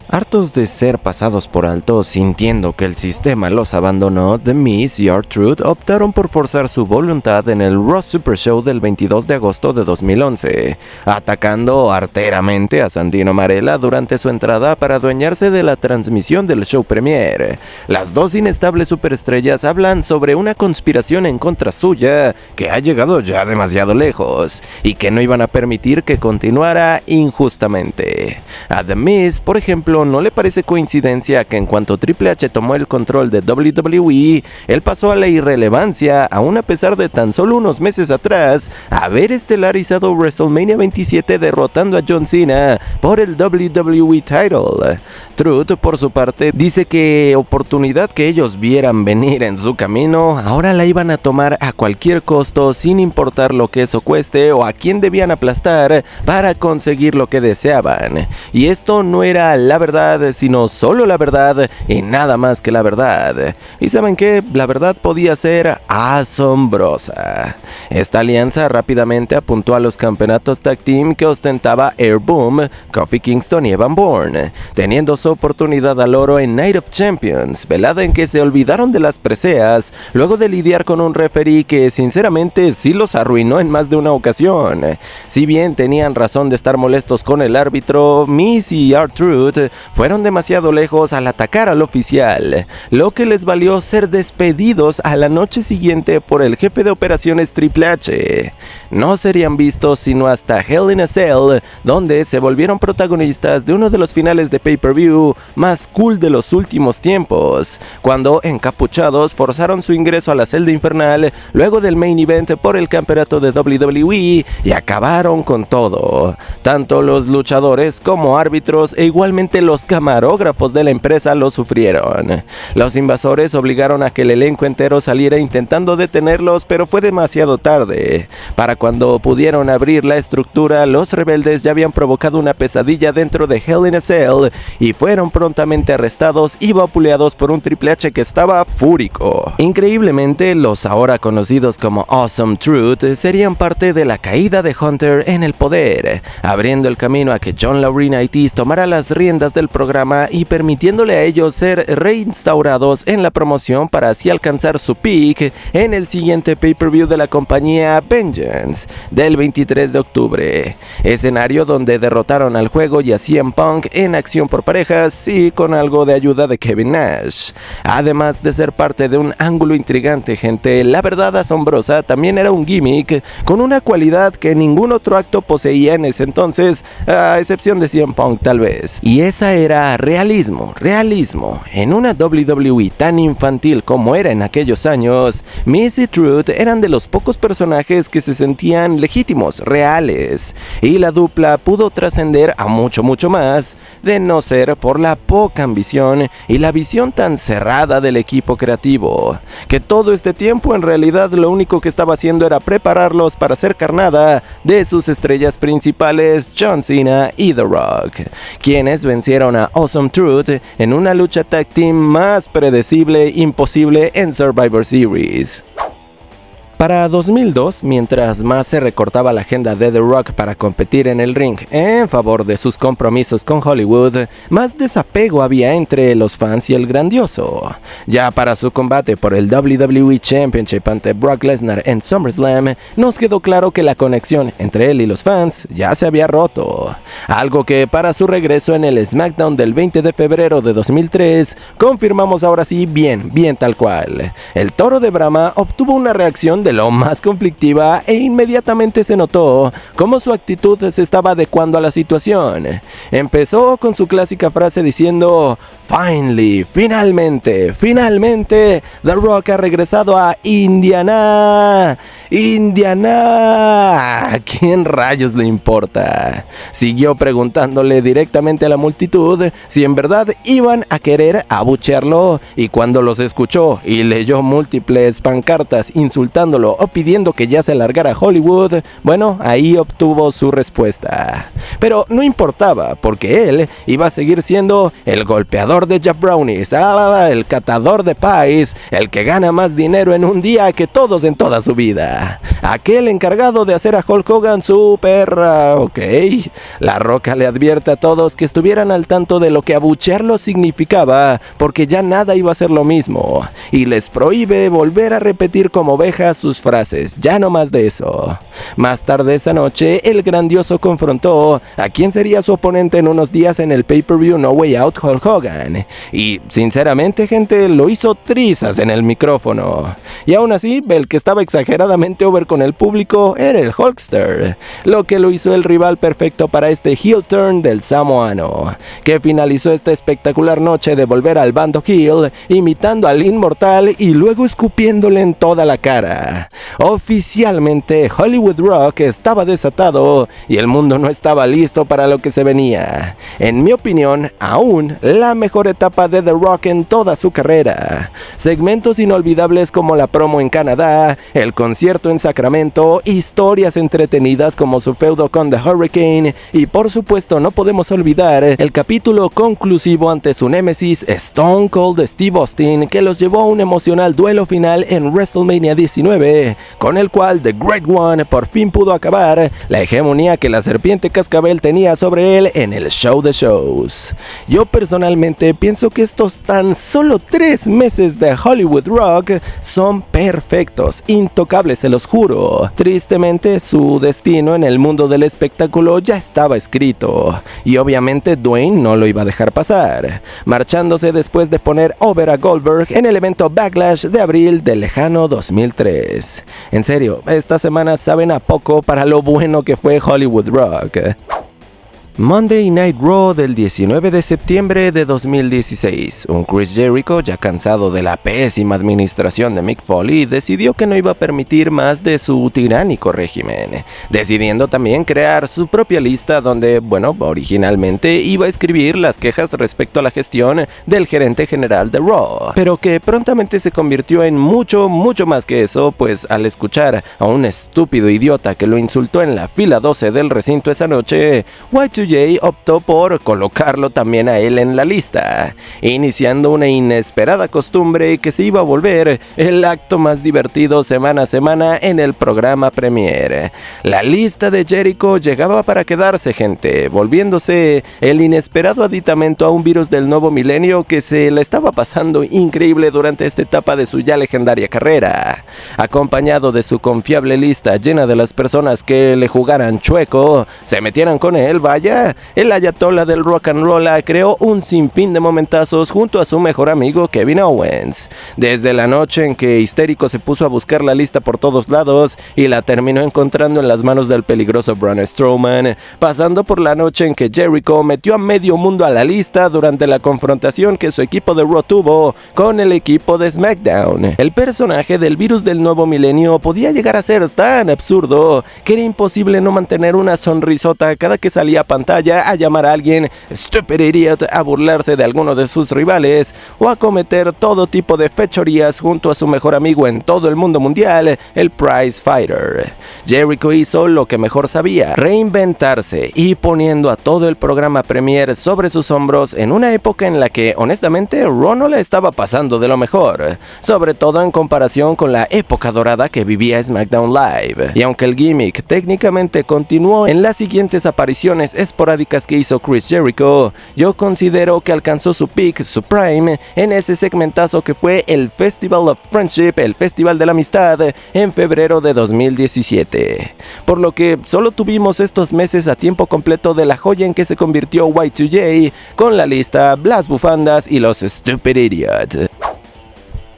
Hartos de ser pasados por alto, sintiendo que el sistema los abandonó, The Miz y R-Truth optaron por forzar su voluntad en el Raw Super Show del 22 de agosto de 2011, atacando arteramente a Santino Marella durante su entrada para adueñarse de la transmisión del show premier. Las dos inestables superestrellas hablan sobre una conspiración en contra suya que ha llegado ya demasiado lejos y que no iban a permitir que continuara injustamente. A The Miz, por ejemplo, no le parece coincidencia que en cuanto Triple H tomó el control de WWE, él pasó a la irrelevancia, aún a pesar de tan solo unos meses atrás haber estelarizado WrestleMania 27 derrotando a John Cena por el WWE title. Truth, por su parte, dice que oportunidad que ellos vieran venir en su camino, ahora la iban a tomar a cualquier costo, sin importar lo que eso cueste o a quién debían aplastar para conseguir lo que deseaban. Y esto no era la verdad, sino solo la verdad y nada más que la verdad. ¿Y saben qué? La verdad podía ser asombrosa. Esta alianza rápidamente apuntó a los campeonatos tag team que ostentaba Air Boom, Kofi Kingston y Evan Bourne, teniendo su oportunidad al oro en Night of Champions, velada en que se olvidaron de las preseas luego de lidiar con un referee que sinceramente sí los arruinó en más de una ocasión. Si bien tenían razón de estar molestos con el árbitro, Miz y R-Truth fueron demasiado lejos al atacar al oficial, lo que les valió ser despedidos a la noche siguiente por el jefe de operaciones Triple H. No serían vistos sino hasta Hell in a Cell, donde se volvieron protagonistas de uno de los finales de pay-per-view más cool de los últimos tiempos, cuando encapuchados forzaron su ingreso a la celda infernal luego del main event por el campeonato de WWE y acabaron con todo. Tanto los luchadores como árbitros e igualmente los camarógrafos de la empresa lo sufrieron. Los invasores obligaron a que el elenco entero saliera intentando detenerlos, pero fue demasiado tarde. Para cuando pudieron abrir la estructura, los rebeldes ya habían provocado una pesadilla dentro de Hell in a Cell y fueron prontamente arrestados y vapuleados por un Triple H que estaba fúrico. Increíblemente, los ahora conocidos como Awesome Truth serían parte de la caída de Hunter en el poder, abriendo el camino a que John Laurinaitis tomara las riendas del programa y permitiéndole a ellos ser reinstaurados en la promoción para así alcanzar su peak en el siguiente pay-per-view de la compañía, Vengeance, del 23 de octubre, escenario donde derrotaron al Juego y a CM Punk en acción por parejas y con algo de ayuda de Kevin Nash. Además de ser parte de un ángulo intrigante, gente, la verdad asombrosa también era un gimmick con una cualidad que ningún otro acto poseía en ese entonces, a excepción de CM Punk tal vez. Y esa era realismo. En una WWE tan infantil como era en aquellos años, Miz y Truth eran de los pocos personajes que se sentían legítimos, reales, y la dupla pudo trascender a mucho más, de no ser por la poca ambición y la visión tan cerrada del equipo creativo, que todo este tiempo en realidad lo único que estaba haciendo era prepararlos para hacer carnada de sus estrellas principales, John Cena y The Rock, quienes vencieron a Awesome Truth en una lucha tag team más predecible imposible en Survivor Series. Para 2002, mientras más se recortaba la agenda de The Rock para competir en el ring en favor de sus compromisos con Hollywood, más desapego había entre los fans y el grandioso. Ya para su combate por el WWE Championship ante Brock Lesnar en SummerSlam, nos quedó claro que la conexión entre él y los fans ya se había roto. Algo que para su regreso en el SmackDown del 20 de febrero de 2003, confirmamos ahora sí bien tal cual. El Toro de Brahma obtuvo una reacción de lo más conflictiva e inmediatamente se notó cómo su actitud se estaba adecuando a la situación. Empezó con su clásica frase diciendo: finalmente, The Rock ha regresado a Indiana. ¿A quién rayos le importa? Siguió preguntándole directamente a la multitud si en verdad iban a querer abuchearlo, y cuando los escuchó y leyó múltiples pancartas insultándolo o pidiendo que ya se largara a Hollywood, bueno, ahí obtuvo su respuesta. Pero no importaba, porque él iba a seguir siendo el golpeador de jabronis, el catador de pies, el que gana más dinero en un día que todos en toda su vida. cara. Aquel encargado de hacer a Hulk Hogan super... ok. La Roca le advierte a todos que estuvieran al tanto de lo que abuchearlo significaba, porque ya nada iba a ser lo mismo, y les prohíbe volver a repetir como ovejas sus frases, ya no más de eso. Más tarde esa noche, el grandioso confrontó a quien sería su oponente en unos días en el pay-per-view No Way Out, Hulk Hogan, y sinceramente, gente, lo hizo trizas en el micrófono. Y aún así, el que estaba exageradamente over con el público era el Hulkster, lo que lo hizo el rival perfecto para este heel turn del samoano, que finalizó esta espectacular noche de volver al bando heel, imitando al inmortal y luego escupiéndole en toda la cara. Oficialmente, Hollywood Rock estaba desatado y el mundo no estaba listo para lo que se venía. En mi opinión, aún la mejor etapa de The Rock en toda su carrera. Segmentos inolvidables como la promo en Canadá, el concierto en Sacramento, historias entretenidas como su feudo con The Hurricane y por supuesto no podemos olvidar el capítulo conclusivo ante su némesis Stone Cold Steve Austin, que los llevó a un emocional duelo final en WrestleMania 19, con el cual The Great One por fin pudo acabar la hegemonía que la serpiente cascabel tenía sobre él en el show de shows. Yo personalmente pienso que estos tan solo 3 meses de Hollywood Rock son perfectos, intocables, se los juro. Tristemente, su destino en el mundo del espectáculo ya estaba escrito, y obviamente Dwayne no lo iba a dejar pasar, marchándose después de poner over a Goldberg en el evento Backlash de abril del lejano 2003. En serio, estas semanas saben a poco para lo bueno que fue Hollywood Rock. Monday Night Raw del 19 de septiembre de 2016. Un Chris Jericho, ya cansado de la pésima administración de Mick Foley, decidió que no iba a permitir más de su tiránico régimen, decidiendo también crear su propia lista donde, originalmente iba a escribir las quejas respecto a la gestión del gerente general de Raw, pero que prontamente se convirtió en mucho más que eso, pues al escuchar a un estúpido idiota que lo insultó en la fila 12 del recinto esa noche, Y2J optó por colocarlo también a él en la lista, iniciando una inesperada costumbre que se iba a volver el acto más divertido semana a semana en el programa Premiere. La lista de Jericho llegaba para quedarse, gente, volviéndose el inesperado aditamento a un virus del nuevo milenio que se le estaba pasando increíble durante esta etapa de su ya legendaria carrera. Acompañado de su confiable lista llena de las personas que le jugaran chueco, se metieran con él, vaya, el ayatollah del rock and roll creó un sinfín de momentazos junto a su mejor amigo Kevin Owens. Desde la noche en que histérico se puso a buscar la lista por todos lados y la terminó encontrando en las manos del peligroso Braun Strowman, pasando por la noche en que Jericho metió a medio mundo a la lista durante la confrontación que su equipo de Raw tuvo con el equipo de SmackDown. El personaje del virus del nuevo milenio podía llegar a ser tan absurdo que era imposible no mantener una sonrisota cada que salía a pantalla a llamar a alguien stupid idiot, a burlarse de alguno de sus rivales o a cometer todo tipo de fechorías junto a su mejor amigo en todo el mundo mundial, el Prize Fighter. Jericho hizo lo que mejor sabía, reinventarse y poniendo a todo el programa Premiere sobre sus hombros en una época en la que honestamente Raw no la estaba pasando de lo mejor, sobre todo en comparación con la época dorada que vivía SmackDown Live. Y aunque el gimmick técnicamente continuó en las siguientes apariciones esporádicas que hizo Chris Jericho, yo considero que alcanzó su peak, su prime, en ese segmentazo que fue el Festival of Friendship, el Festival de la Amistad, en febrero de 2017. Por lo que solo tuvimos estos meses a tiempo completo de la joya en que se convirtió Y2J, con la lista, las bufandas y los Stupid Idiots.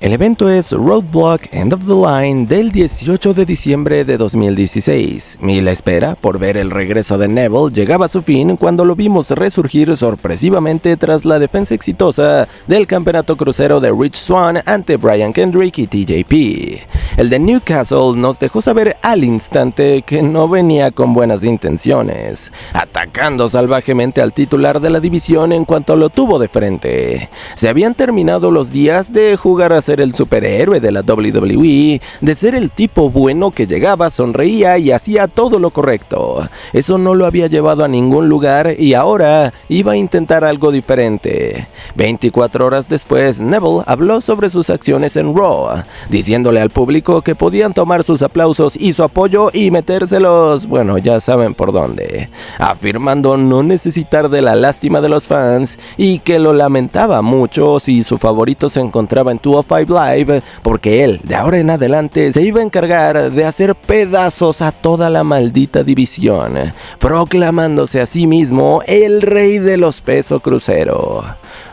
El evento es Roadblock End of the Line del 18 de diciembre de 2016, y la espera por ver el regreso de Neville llegaba a su fin cuando lo vimos resurgir sorpresivamente tras la defensa exitosa del campeonato crucero de Rich Swann ante Brian Kendrick y TJP. El de Newcastle nos dejó saber al instante que no venía con buenas intenciones, atacando salvajemente al titular de la división en cuanto lo tuvo de frente. Se habían terminado los días de jugar a ser el superhéroe de la WWE, de ser el tipo bueno que llegaba, sonreía y hacía todo lo correcto. Eso no lo había llevado a ningún lugar y ahora iba a intentar algo diferente. 24 horas después, Neville habló sobre sus acciones en Raw, diciéndole al público que podían tomar sus aplausos y su apoyo y metérselos, bueno, ya saben por dónde, afirmando no necesitar de la lástima de los fans y que lo lamentaba mucho si su favorito se encontraba en 205 Live, porque él, de ahora en adelante, se iba a encargar de hacer pedazos a toda la maldita división, proclamándose a sí mismo el rey de los peso crucero.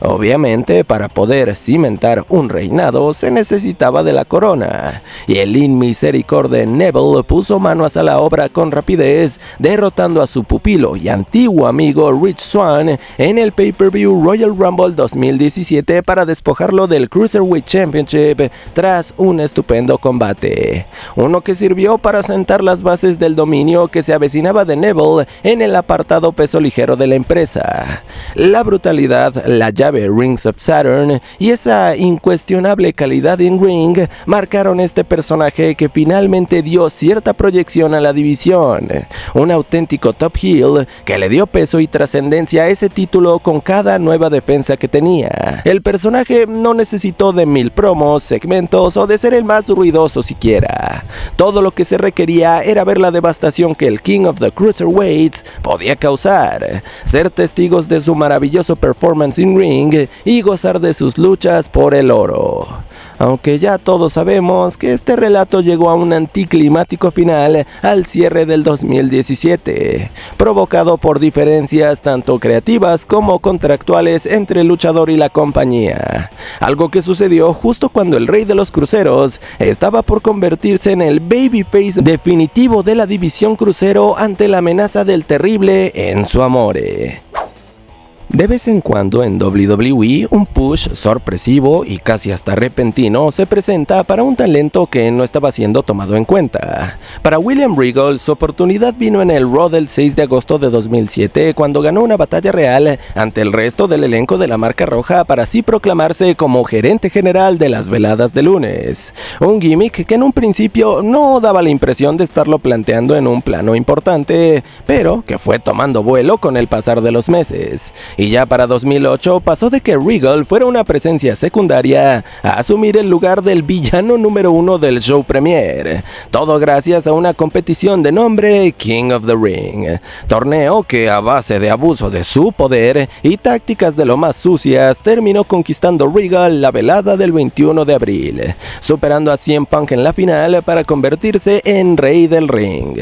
Obviamente, para poder cimentar un reinado se necesitaba de la corona, y el inmisericordia Neville puso manos a la obra con rapidez, derrotando a su pupilo y antiguo amigo Rich Swann en el pay-per-view Royal Rumble 2017 para despojarlo del Cruiserweight Championship tras un estupendo combate, uno que sirvió para sentar las bases del dominio que se avecinaba de Neville en el apartado peso ligero de la empresa. La brutalidad, la llave Rings of Saturn y esa incuestionable calidad en ring marcaron este personaje que finalmente dio cierta proyección a la división, un auténtico top heel que le dio peso y trascendencia a ese título con cada nueva defensa que tenía. El personaje no necesitó de 1000 promos, segmentos o de ser el más ruidoso siquiera. Todo lo que se requería era ver la devastación que el King of the Cruiserweights podía causar, ser testigos de su maravilloso performance in ring y gozar de sus luchas por el oro. Aunque ya todos sabemos que este relato llegó a un anticlimático final al cierre del 2017, provocado por diferencias tanto creativas como contractuales entre el luchador y la compañía, algo que sucedió justo cuando el rey de los cruceros estaba por convertirse en el babyface definitivo de la división crucero ante la amenaza del terrible Enzo Amore. De vez en cuando en WWE, un push sorpresivo y casi hasta repentino se presenta para un talento que no estaba siendo tomado en cuenta. Para William Regal, su oportunidad vino en el Raw del 6 de agosto de 2007, cuando ganó una batalla real ante el resto del elenco de la marca roja para así proclamarse como gerente general de las veladas de lunes. Un gimmick que en un principio no daba la impresión de estarlo planteando en un plano importante, pero que fue tomando vuelo con el pasar de los meses. Y ya para 2008 pasó de que Regal fuera una presencia secundaria a asumir el lugar del villano número 1 del show premier. Todo gracias a una competición de nombre King of the Ring. Torneo que a base de abuso de su poder y tácticas de lo más sucias terminó conquistando Regal la velada del 21 de abril, superando a CM Punk en la final para convertirse en rey del ring.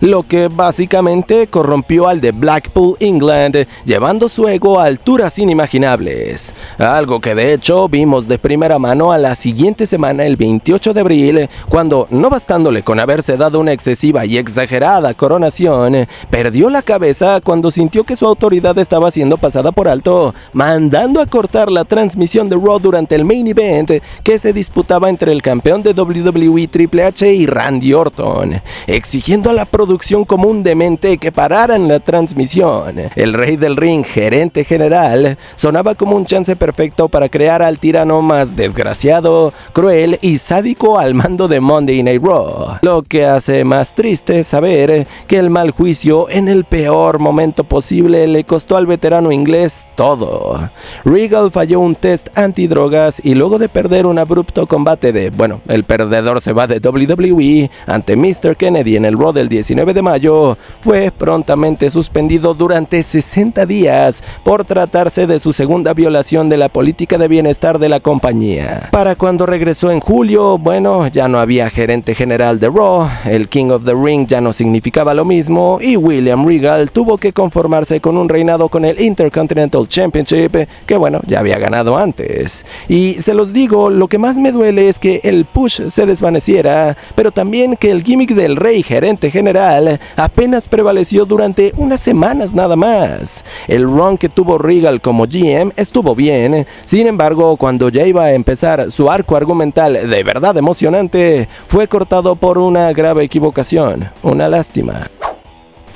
Lo que básicamente corrompió al de Blackpool, England, llevando su ego a alturas inimaginables, algo que de hecho vimos de primera mano a la siguiente semana, el 28 de abril, cuando, no bastándole con haberse dado una excesiva y exagerada coronación, perdió la cabeza cuando sintió que su autoridad estaba siendo pasada por alto, mandando a cortar la transmisión de Raw durante el main event que se disputaba entre el campeón de WWE Triple H y Randy Orton, exigiendo a la producción como un demente que pararan la transmisión. El rey del ring, gerente general, sonaba como un chance perfecto para crear al tirano más desgraciado, cruel y sádico al mando de Monday Night Raw, lo que hace más triste saber que el mal juicio en el peor momento posible le costó al veterano inglés todo. Regal falló un test antidrogas y luego de perder un abrupto combate de, bueno, el perdedor se va de WWE ante Mr. Kennedy en el Raw del 19 de mayo, fue prontamente suspendido durante 60 días por tratarse de su segunda violación de la política de bienestar de la compañía. Para cuando regresó en julio, bueno, ya no había gerente general de Raw, el King of the Ring ya no significaba lo mismo y William Regal tuvo que conformarse con un reinado con el Intercontinental Championship que, bueno, ya había ganado antes. Y se los digo, lo que más me duele es que el push se desvaneciera, pero también que el gimmick del rey gerente general apenas prevaleció durante unas semanas nada más. El run que tuvo Regal como GM estuvo bien, sin embargo, cuando ya iba a empezar su arco argumental de verdad emocionante, fue cortado por una grave equivocación. Una lástima.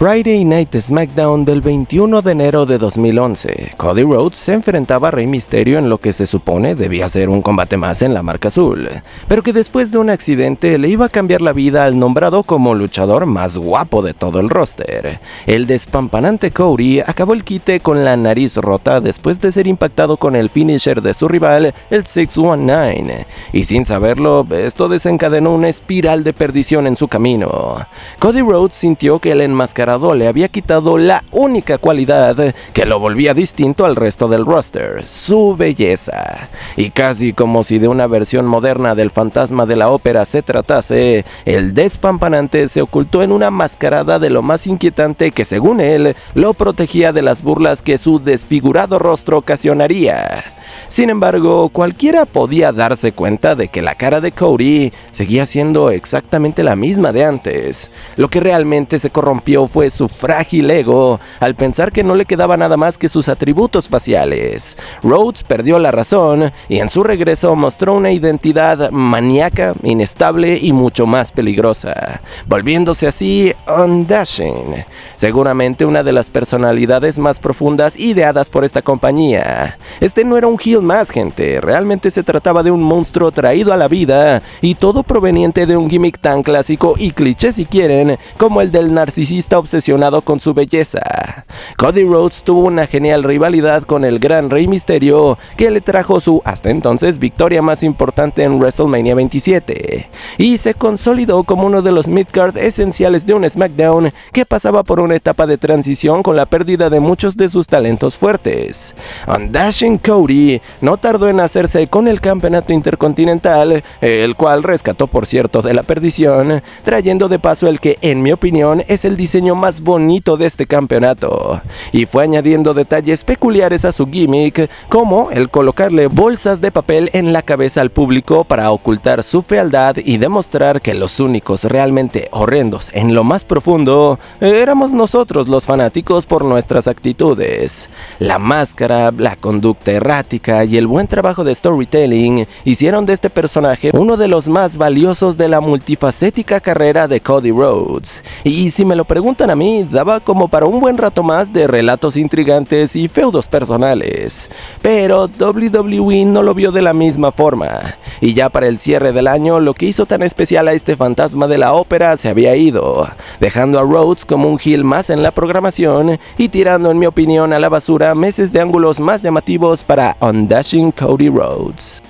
Friday Night SmackDown del 21 de enero de 2011, Cody Rhodes se enfrentaba a Rey Mysterio en lo que se supone debía ser un combate más en la marca azul, pero que después de un accidente le iba a cambiar la vida al nombrado como luchador más guapo de todo el roster. El despampanante Cody acabó el quite con la nariz rota después de ser impactado con el finisher de su rival, el 619, y sin saberlo, esto desencadenó una espiral de perdición en su camino. Cody Rhodes sintió que el enmascarado le había quitado la única cualidad que lo volvía distinto al resto del roster, su belleza. Y casi como si de una versión moderna del fantasma de la ópera se tratase, el despampanante se ocultó en una mascarada de lo más inquietante que, según él, lo protegía de las burlas que su desfigurado rostro ocasionaría. Sin embargo, cualquiera podía darse cuenta de que la cara de Cody seguía siendo exactamente la misma de antes. Lo que realmente se corrompió fue su frágil ego al pensar que no le quedaba nada más que sus atributos faciales. Rhodes perdió la razón y en su regreso mostró una identidad maníaca, inestable y mucho más peligrosa, volviéndose así Undashing, seguramente una de las personalidades más profundas ideadas por esta compañía. Este no era un heel más, gente, realmente se trataba de un monstruo traído a la vida, y todo proveniente de un gimmick tan clásico y cliché si quieren, como el del narcisista obsesionado con su belleza. Cody Rhodes tuvo una genial rivalidad con el gran Rey Mysterio, que le trajo su, hasta entonces, victoria más importante en WrestleMania 27, y se consolidó como uno de los midcard esenciales de un SmackDown que pasaba por una etapa de transición con la pérdida de muchos de sus talentos fuertes. Undashing Cody no tardó en hacerse con el campeonato intercontinental, el cual rescató por cierto de la perdición, trayendo de paso el que en mi opinión es el diseño más bonito de este campeonato, y fue añadiendo detalles peculiares a su gimmick, como el colocarle bolsas de papel en la cabeza al público para ocultar su fealdad y demostrar que los únicos realmente horrendos en lo más profundo éramos nosotros los fanáticos por nuestras actitudes. La máscara, la conducta errática y el buen trabajo de storytelling hicieron de este personaje uno de los más valiosos de la multifacética carrera de Cody Rhodes, y si me lo preguntan a mí, daba como para un buen rato más de relatos intrigantes y feudos personales, pero WWE no lo vio de la misma forma, y ya para el cierre del año lo que hizo tan especial a este fantasma de la ópera se había ido, dejando a Rhodes como un heel más en la programación y tirando, en mi opinión, a la basura meses de ángulos más llamativos para Undashing Cody Rhodes.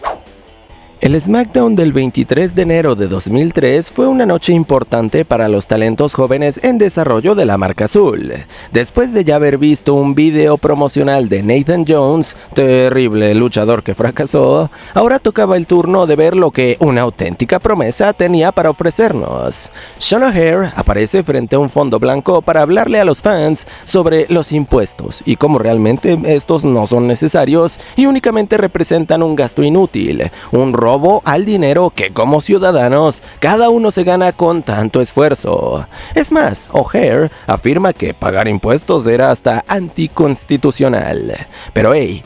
El SmackDown del 23 de enero de 2003 fue una noche importante para los talentos jóvenes en desarrollo de la marca azul. Después de ya haber visto un video promocional de Nathan Jones, terrible luchador que fracasó, ahora tocaba el turno de ver lo que una auténtica promesa tenía para ofrecernos. Sean O'Haire aparece frente a un fondo blanco para hablarle a los fans sobre los impuestos y cómo realmente estos no son necesarios y únicamente representan un gasto inútil, un robo al dinero que como ciudadanos cada uno se gana con tanto esfuerzo. Es más, O'Haire afirma que pagar impuestos era hasta anticonstitucional. Pero él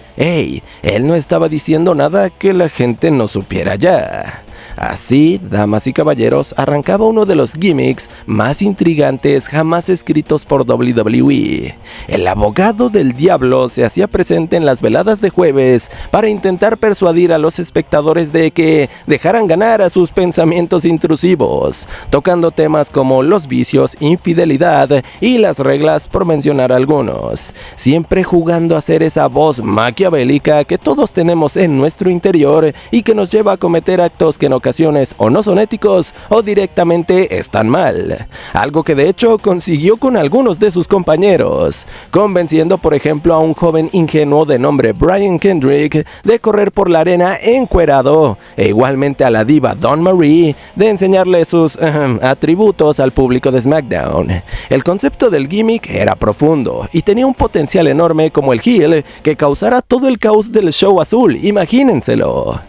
no estaba diciendo nada que la gente no supiera ya. Así, damas y caballeros, arrancaba uno de los gimmicks más intrigantes jamás escritos por WWE. El abogado del diablo se hacía presente en las veladas de jueves para intentar persuadir a los espectadores de que dejaran ganar a sus pensamientos intrusivos, tocando temas como los vicios, infidelidad y las reglas, por mencionar algunos, siempre jugando a ser esa voz maquiavélica que todos tenemos en nuestro interior y que nos lleva a cometer actos que en ocasiones o no son éticos o directamente están mal, algo que de hecho consiguió con algunos de sus compañeros, convenciendo por ejemplo a un joven ingenuo de nombre Brian Kendrick de correr por la arena encuerado, e igualmente a la diva Dawn Marie de enseñarle sus atributos al público de SmackDown. El concepto del gimmick era profundo y tenía un potencial enorme como el heel que causara todo el caos del show azul, imagínenselo.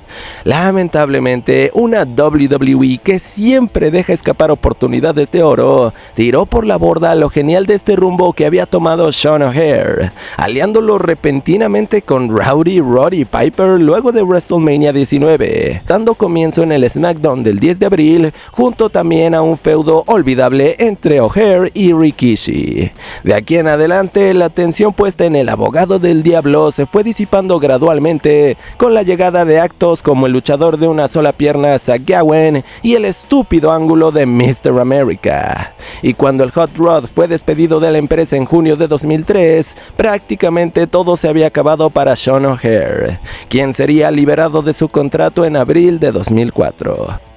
Lamentablemente, una WWE que siempre deja escapar oportunidades de oro, tiró por la borda lo genial de este rumbo que había tomado Sean O'Haire, aliándolo repentinamente con Rowdy Roddy Piper luego de WrestleMania 19, dando comienzo en el SmackDown del 10 de abril, junto también a un feudo olvidable entre O'Haire y Rikishi. De aquí en adelante, la tensión puesta en el abogado del diablo se fue disipando gradualmente con la llegada de actos como el luchador de una sola pierna Zach Gowen y el estúpido ángulo de Mr. America. Y cuando el Hot Rod fue despedido de la empresa en junio de 2003, prácticamente todo se había acabado para Sean O'Haire, quien sería liberado de su contrato en abril de 2004.